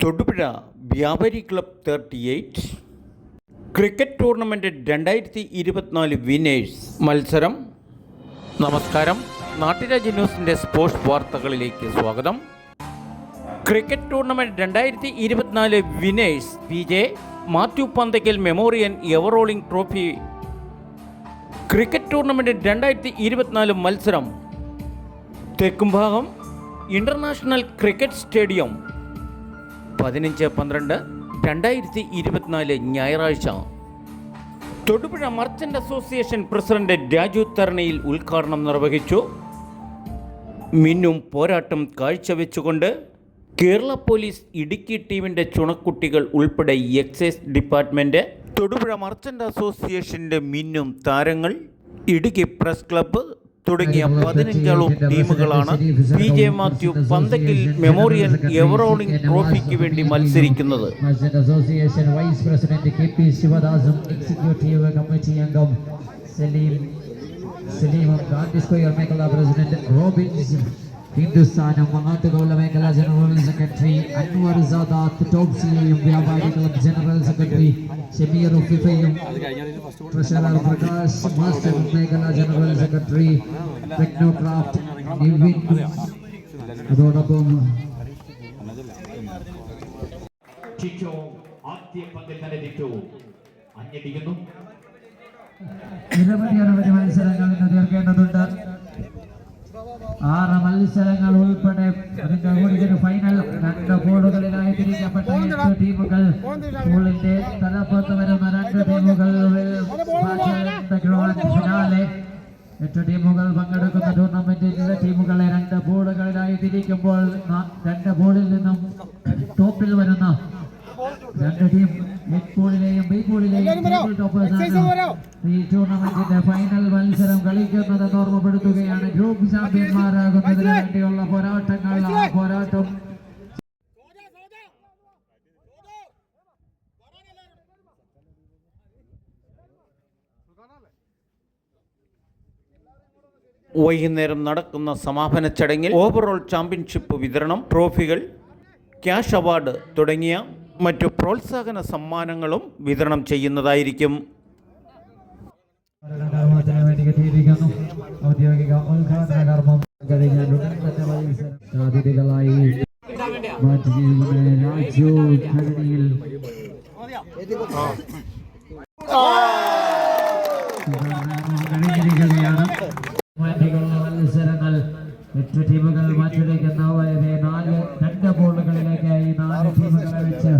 തൊടുപുഴ വ്യാപാരി club 38 cricket tournament 2024 winners മത്സരം. നമസ്കാരം, നാട്ടുരാജ്യ ന്യൂസിൻ്റെ സ്പോർട്സ് വാർത്തകളിലേക്ക് സ്വാഗതം. Cricket tournament 2024 winners PJ Mathew Panthakkal memorial ever rolling trophy cricket tournament 2024 മത്സരം തെക്കുംഭാഗം ഇൻ്റർനാഷണൽ ക്രിക്കറ്റ് സ്റ്റേഡിയം 15-12-2024 ഞായറാഴ്ച. Thodupuzha merchant association president Raju തർണിയിൽ ഉദ്ഘാടനം നിർവഹിച്ചു. മിന്നും പോരാട്ടം കാഴ്ചവെച്ചുകൊണ്ട് കേരള പോലീസ് ഇടുക്കി ടീമിൻ്റെ ചുണക്കുട്ടികൾ ഉൾപ്പെടെ എക്സൈസ് ഡിപ്പാർട്ട്മെൻറ്റ്, തൊടുപുഴ മർച്ചൻ്റ് അസോസിയേഷൻ്റെ മിന്നും താരങ്ങൾ, ഇടുക്കി പ്രസ് ക്ലബ്ബ് തുടങ്ങിയ 15ഓളം ടീമുകളാണ് PJ മാത്യു പന്തയ്ക്കൽ മെമ്മോറിയൽ എവറോളിംഗ് ട്രോഫിക്ക് വേണ്ടി മത്സരിക്കുന്നത്. അസോസിയേഷൻ വൈസ് പ്രസിഡന്റ് KP ശിവദാസും എക്സിക്യൂട്ടീവ് കമ്മിറ്റി അംഗം സലീമും ഗാന്ധി സ്ക്വയർ മേഖലാ പ്രസിഡന്റ് റോബിൻസ് ഹിന്ദുസ്ഥാനും മങ്ങാട്ടുകോള മേഖലാ ജനറൽ സെക്രട്ടറി അൻവർ സാദാത്ത് ടോപ്സിയും വ്യാപാരി ക്ലബ് ജനറൽ സെക്രട്ടറി ഷമീർ ഫിഫയും ട്രഷറർ പ്രകാശ് മാസ്റ്റർ മേഖലാ ജനറൽ സെക്രട്ടറി ടെക്നോക്രാഫ്റ്റ് നിവിൻ, അതോടൊപ്പം ചിച്ചോ ആദ്യ പന്തിൽ തന്നെ ടിറ്റോ അഞ്ഞടിക്കുന്നു. നിരവധി മത്സരങ്ങൾ ഇന്ന് തീർക്കേണ്ടതുണ്ട്. 6 മത്സരങ്ങൾ ഉൾപ്പെടെ അതിന്റെ കൂടി ഫൈനൽ 2 ബോർഡുകളിലായി തിരിക്കപ്പെട്ട 8 ടീമുകൾ, സ്കൂളിന്റെ തലപ്പത്ത് വരുന്ന 2 ടീമുകൾ ഫിനാലെ 8 ടീമുകൾ പങ്കെടുക്കുന്ന ടൂർണമെന്റിൽ ടീമുകളെ 2 ബോർഡുകളിലായി തിരിക്കുമ്പോൾ 2 ബോർഡിൽ നിന്നും ടോപ്പിൽ വരുന്ന 2 ടീം പൂളിലെയും ബി പൂളിലെയും ഈ ടൂർണമെന്റിന്റെ ഫൈനൽ മത്സരം കളിക്കുന്നതെന്ന് ഓർമ്മപ്പെടുത്തുകയാണ്. ഗ്രൂപ്പ് ചാമ്പ്യന്മാരാകുന്നതിന് വേണ്ടിയുള്ള പോരാട്ടങ്ങൾ, ആ പോരാട്ടം വൈകുന്നേരം നടക്കുന്ന സമാപന ചടങ്ങിൽ ഓവറോൾ ചാമ്പ്യൻഷിപ്പ് വിതരണം, ട്രോഫികൾ, ക്യാഷ് അവാർഡ് തുടങ്ങിയ മറ്റു പ്രോത്സാഹന സമ്മാനങ്ങളും വിതരണം ചെയ്യുന്നതായിരിക്കും. ഔദ്യോഗിക ഉദ്ഘാടന കർമ്മം അതിഥികളായി രാജു ഘടനയിൽ കഴിഞ്ഞിരിക്കുകയാണ്. മത്സരങ്ങൾ 8 ടീമുകൾ മാറ്റിവെക്കുന്ന 2 ബോളുകളിലേക്കായി 4 ടീമുകളെ വെച്ച്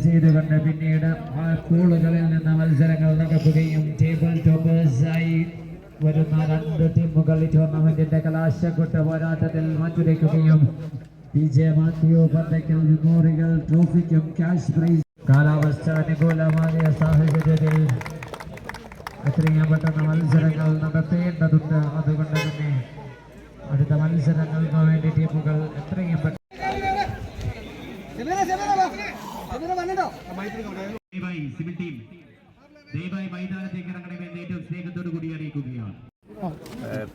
ചെയ്തുകൊണ്ട് പിന്നീട് ആ പൂളുകളിൽ നിന്ന് മത്സരങ്ങൾ നടക്കുകയും ടേബിൾ ടോപ്പേഴ്സായി വരുന്ന 2 ടീമുകൾ ഈ ടൂർണമെന്റിന്റെ കലാശക്കൊട്ട് പോരാട്ടത്തിൽ മാറ്റിവെക്കുകയും PJ മാത്യു പന്തയ്ക്കൽ മെമ്മോറിയൽ ട്രോഫിക്കും ക്യാഷ് പ്രൈസ്. കാലാവസ്ഥ അനുകൂലമായ സാഹചര്യത്തിൽ എത്രയും പെട്ടെന്ന് മത്സരങ്ങൾ നടത്തേണ്ടതുണ്ട്. അതുകൊണ്ട് തന്നെ അടുത്ത മത്സരങ്ങൾക്ക് വേണ്ടി ടീമുകൾ എത്രയും പെട്ടെന്ന് മൈതാനത്തേക്ക് ഇറങ്ങണമെന്ന് ഏറ്റവും സ്നേഹത്തോടു കൂടി അറിയിക്കുകയാണ്.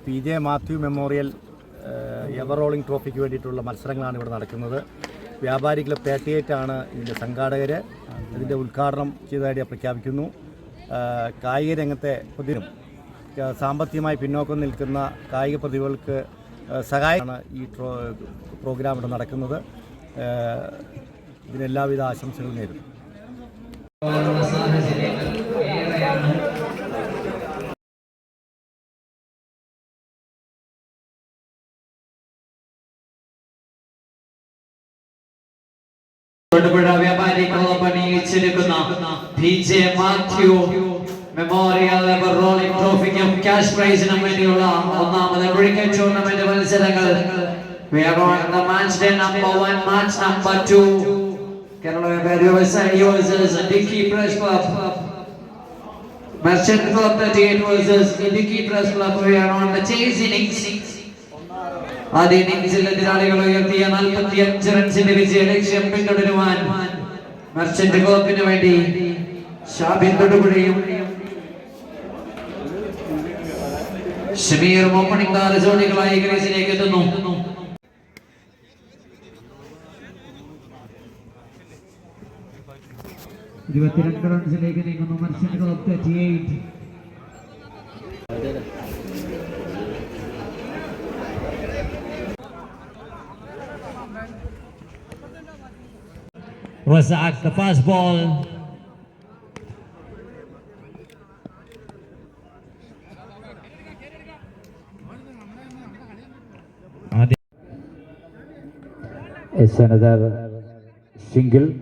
PJ മാത്യു മെമ്മോറിയൽ എവറോളിംഗ് ട്രോഫിക്ക് വേണ്ടിയിട്ടുള്ള മത്സരങ്ങളാണ് ഇവിടെ നടക്കുന്നത്. വ്യാപാരി ക്ലബ് 38 ആണ് ഇതിൻ്റെ സംഘാടകർ. ഇതിൻ്റെ ഉദ്ഘാടനം ചെയ്തതായിട്ട് പ്രഖ്യാപിക്കുന്നു. കായിക രംഗത്തെ പ്രതിനും സാമ്പത്തികമായി പിന്നോക്കം നിൽക്കുന്ന കായിക പ്രതിഭകൾക്ക് സഹായമാണ് ഈ പ്രോഗ്രാം ഇവിടെ നടക്കുന്നത്. ഇതിനെല്ലാവിധ ആശംസകളും നേരുന്നു. തൊടുപുഴ വ്യാപാരി ക്ലബ് അണിയിച്ചെടുക്കുന്ന PJ മാത്യു മെമ്മോറിയൽ എവറോളിംഗ് ട്രോഫിക്കും ക്യാഷ് പ്രൈസിനും വേണ്ടിയുള്ള 1ാമത് ക്രിക്കറ്റ് ടൂർണമെന്റ് മത്സരങ്ങൾ. We are on the match day number 1, match number 2. Kerala Vyapari Vyavasai versus Idukki Press Club. Merchant Club 38 versus Idukki Press Club. We are on the chase innings. ആദ്യ ഇന്നിംഗ്സിൽ എതിരാളികൾ ഉയർത്തിയ 45 റൺസിന്റെ വിജയ ലക്ഷ്യം പിന്തുടരുവാൻ merchant ക്ലബിന് വേണ്ടി Shabin തൊടുപുഴയും Shameer opening താര ജോഡികളായി ക്രീസിലേക്ക് എത്തുന്നു. 22 റൺസിലേക്ക് നീങ്ങുന്നു merchant club 38. Razak, the fast ball. Is another single.